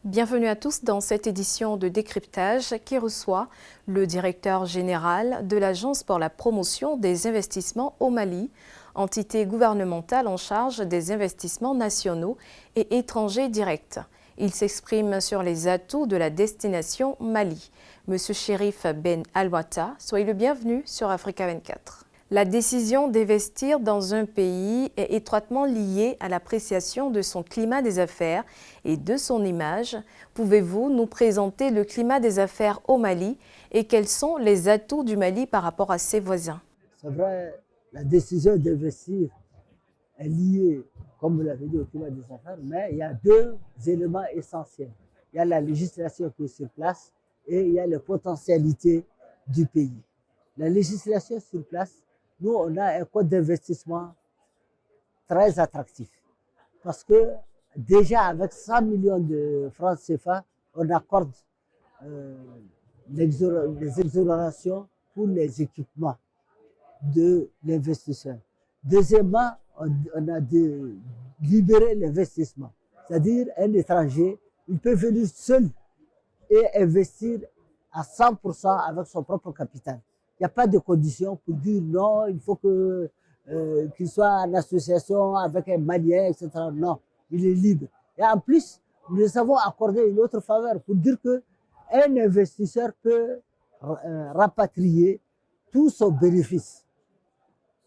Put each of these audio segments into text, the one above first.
Bienvenue à tous dans cette édition de décryptage qui reçoit le directeur général de l'Agence pour la promotion des investissements au Mali, entité gouvernementale en charge des investissements nationaux et étrangers directs. Il s'exprime sur les atouts de la destination Mali. Monsieur Chérif Ben Alwata, soyez le bienvenu sur Africa 24. La décision d'investir dans un pays est étroitement liée à l'appréciation de son climat des affaires et de son image. Pouvez-vous nous présenter le climat des affaires au Mali et quels sont les atouts du Mali par rapport à ses voisins? C'est vrai, la décision d'investir est liée, comme vous l'avez dit, au climat des affaires, mais il y a deux éléments essentiels. Il y a la législation qui est sur place et il y a les potentialités du pays. La législation sur place, nous, on a un code d'investissement très attractif parce que déjà avec 100 millions de francs CFA, on accorde les exonérations pour les équipements de l'investisseur. Deuxièmement, on a libéré l'investissement, c'est-à-dire un étranger, il peut venir seul et investir à 100% avec son propre capital. Il n'y a pas de condition pour dire non, il faut qu'il soit en association avec un Malien, etc. Non, il est libre. Et en plus, nous avons accordé une autre faveur pour dire qu'un investisseur peut rapatrier tout son bénéfice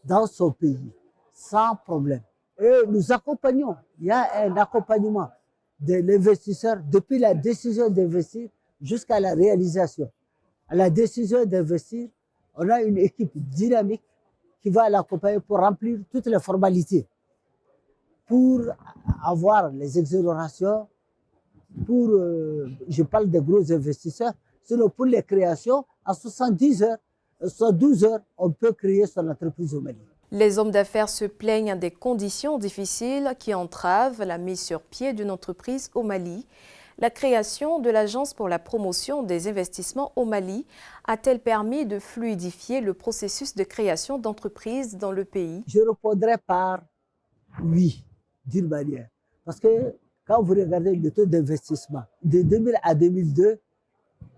dans son pays sans problème. Et nous accompagnons, il y a un accompagnement de l'investisseur depuis la décision d'investir jusqu'à la réalisation. À la décision d'investir, on a une équipe dynamique qui va l'accompagner pour remplir toutes les formalités, pour avoir les exonérations, je parle des gros investisseurs, sinon pour les créations, en 70 heures, 72 heures, on peut créer son entreprise au Mali. Les hommes d'affaires se plaignent des conditions difficiles qui entravent la mise sur pied d'une entreprise au Mali. La création de l'Agence pour la promotion des investissements au Mali a-t-elle permis de fluidifier le processus de création d'entreprises dans le pays? Je répondrai par oui, d'une manière. Parce que quand vous regardez le taux d'investissement, de 2000 à 2002,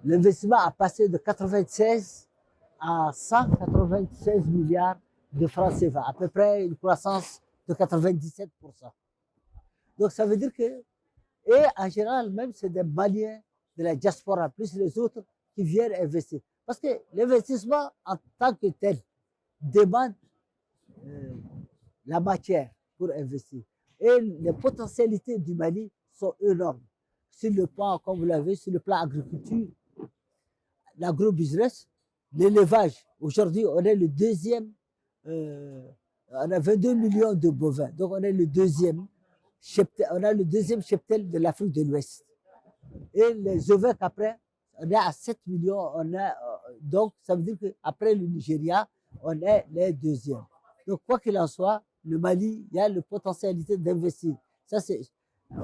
l'investissement a passé de 96 à 196 milliards de francs CFA, à peu près une croissance de 97%. Donc ça veut dire que, et en général, même c'est des Maliens de la diaspora, plus les autres, qui viennent investir. Parce que l'investissement en tant que tel demande la matière pour investir. Et les potentialités du Mali sont énormes. Sur le plan, comme vous l'avez, sur le plan agriculture, l'agro-business, l'élevage. Aujourd'hui, on est le deuxième, on a 22 millions de bovins. Donc, on est le deuxième cheptel, on a le deuxième cheptel de l'Afrique de l'Ouest. Et les ovins après, on est à 7 millions. Donc, ça veut dire qu'après le Nigeria, on est les deuxièmes. Donc, quoi qu'il en soit, le Mali, il y a la potentialité d'investir. Ça, c'est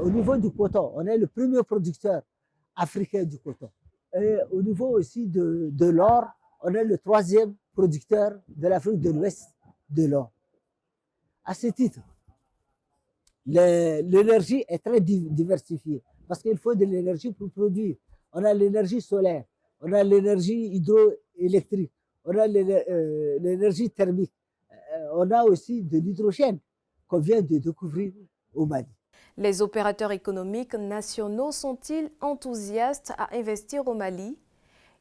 au niveau du coton. On est le premier producteur africain du coton. Et au niveau aussi de l'or, on est le troisième producteur de l'Afrique de l'Ouest de l'or. À ce titre, l'énergie est très diversifiée parce qu'il faut de l'énergie pour produire. On a l'énergie solaire, on a l'énergie hydroélectrique, on a l'énergie thermique, on a aussi de l'hydrogène qu'on vient de découvrir au Mali. Les opérateurs économiques nationaux sont-ils enthousiastes à investir au Mali?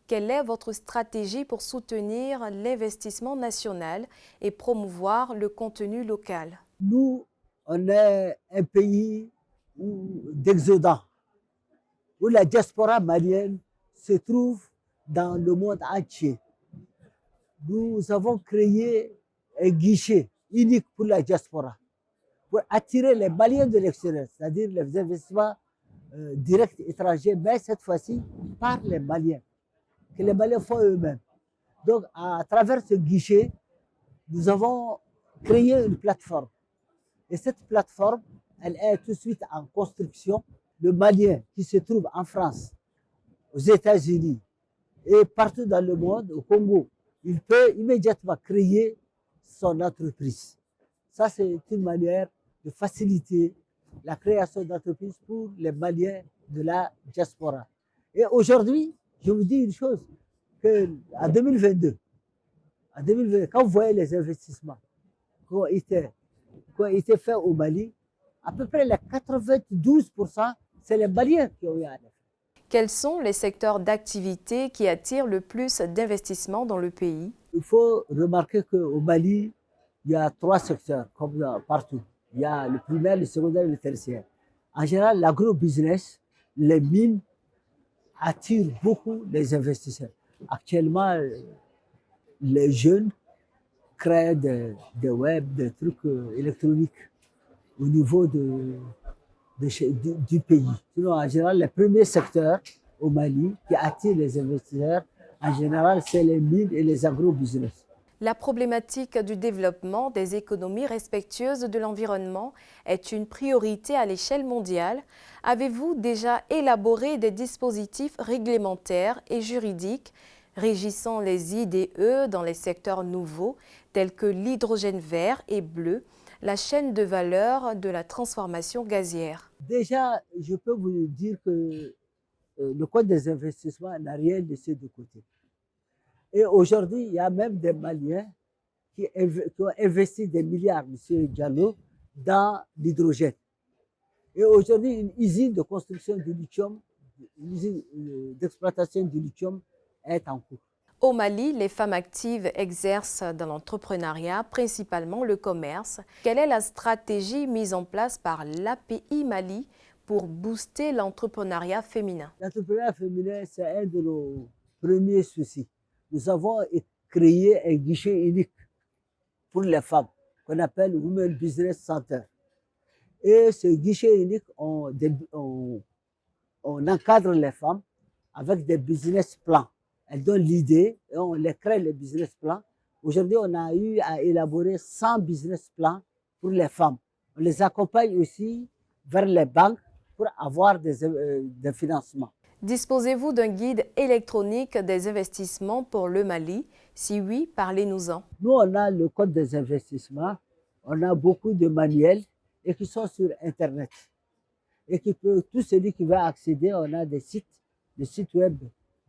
Quelle est votre stratégie pour soutenir l'investissement national et promouvoir le contenu local? Nous, on est un pays d'exodants, où la diaspora malienne se trouve dans le monde entier. Nous avons créé un guichet unique pour la diaspora, pour attirer les Maliens de l'extérieur, c'est-à-dire les investissements directs étrangers, mais cette fois-ci par les Maliens, que les Maliens font eux-mêmes. Donc, à travers ce guichet, nous avons créé une plateforme. Et cette plateforme, elle est tout de suite en construction. Le Malien qui se trouve en France, aux États-Unis et partout dans le monde, au Congo, il peut immédiatement créer son entreprise. Ça, c'est une manière de faciliter la création d'entreprises pour les Maliens de la diaspora. Et aujourd'hui, je vous dis une chose, qu'en 2022, quand vous voyez les investissements qui ont été faits au Mali, à peu près les 92%, c'est les Maliens qui ont eu un effet. Quels sont les secteurs d'activité qui attirent le plus d'investissements dans le pays? Il faut remarquer qu'au Mali, il y a 3 secteurs, comme partout. Il y a le primaire, le secondaire et le tertiaire. En général, l'agro-business, les mines attirent beaucoup les investisseurs. Actuellement, les jeunes créent des web, des trucs électroniques au niveau du pays. Sinon, en général, les premiers secteurs au Mali qui attirent les investisseurs, en général, c'est les mines et les agro-business. La problématique du développement des économies respectueuses de l'environnement est une priorité à l'échelle mondiale. Avez-vous déjà élaboré des dispositifs réglementaires et juridiques régissant les IDE dans les secteurs nouveaux tels que l'hydrogène vert et bleu, la chaîne de valeur de la transformation gazière? Déjà, je peux vous dire que le Code des investissements n'a rien laissé de côté. Et aujourd'hui, il y a même des Maliens qui ont investi des milliards, M. Diallo, dans l'hydrogène. Et aujourd'hui, une usine de construction du lithium, une usine d'exploitation du lithium est en cours. Au Mali, les femmes actives exercent dans l'entrepreneuriat, principalement le commerce. Quelle est la stratégie mise en place par l'API Mali pour booster l'entrepreneuriat féminin? L'entrepreneuriat féminin, c'est un de nos premiers soucis. Nous avons créé un guichet unique pour les femmes qu'on appelle Women Business Center. Et ce guichet unique, on encadre les femmes avec des business plans. Elles donnent l'idée et on les crée, les business plans. Aujourd'hui, on a eu à élaborer 100 business plans pour les femmes. On les accompagne aussi vers les banques pour avoir des financements. Disposez-vous d'un guide électronique des investissements pour le Mali? Si oui, parlez-nous-en. Nous, on a le code des investissements, on a beaucoup de manuels et qui sont sur Internet. Et tout celui qui va accéder, on a des sites web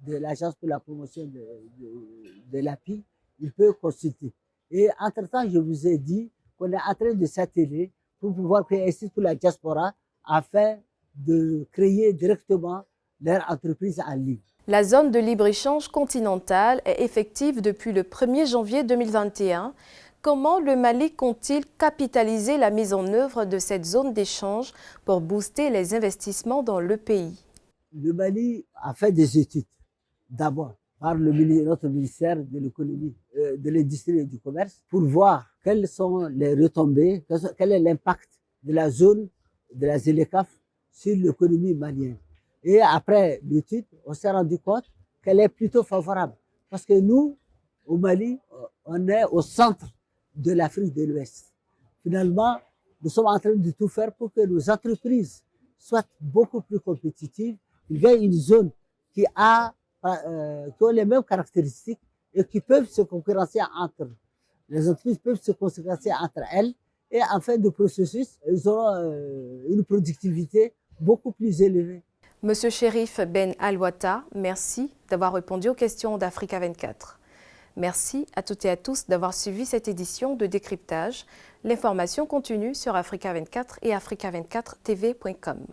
de l'Agence pour la promotion de l'API, il peut consulter. Et entre-temps, je vous ai dit qu'on est en train de s'atteler pour pouvoir créer un site pour la diaspora afin de créer directement leur entreprise en ligne. La zone de libre-échange continentale est effective depuis le 1er janvier 2021. Comment le Mali compte-t-il capitaliser la mise en œuvre de cette zone d'échange pour booster les investissements dans le pays? Le Mali a fait des études, d'abord par notre ministère de l'économie, de l'industrie et du commerce, pour voir quelles sont les retombées, quel est l'impact de la zone de la ZLECAf sur l'économie malienne. Et après l'étude, on s'est rendu compte qu'elle est plutôt favorable. Parce que nous, au Mali, on est au centre de l'Afrique de l'Ouest. Finalement, nous sommes en train de tout faire pour que nos entreprises soient beaucoup plus compétitives. Il y a une zone qui ont les mêmes caractéristiques et qui peuvent se concurrencer entre les entreprises, peuvent se concurrencer entre elles. Et en fin de processus, ils auront une productivité beaucoup plus élevée. Monsieur Cherif Ben Alouata, merci d'avoir répondu aux questions d'Africa 24. Merci à toutes et à tous d'avoir suivi cette édition de Décryptage. L'information continue sur Africa 24 et africa24tv.com.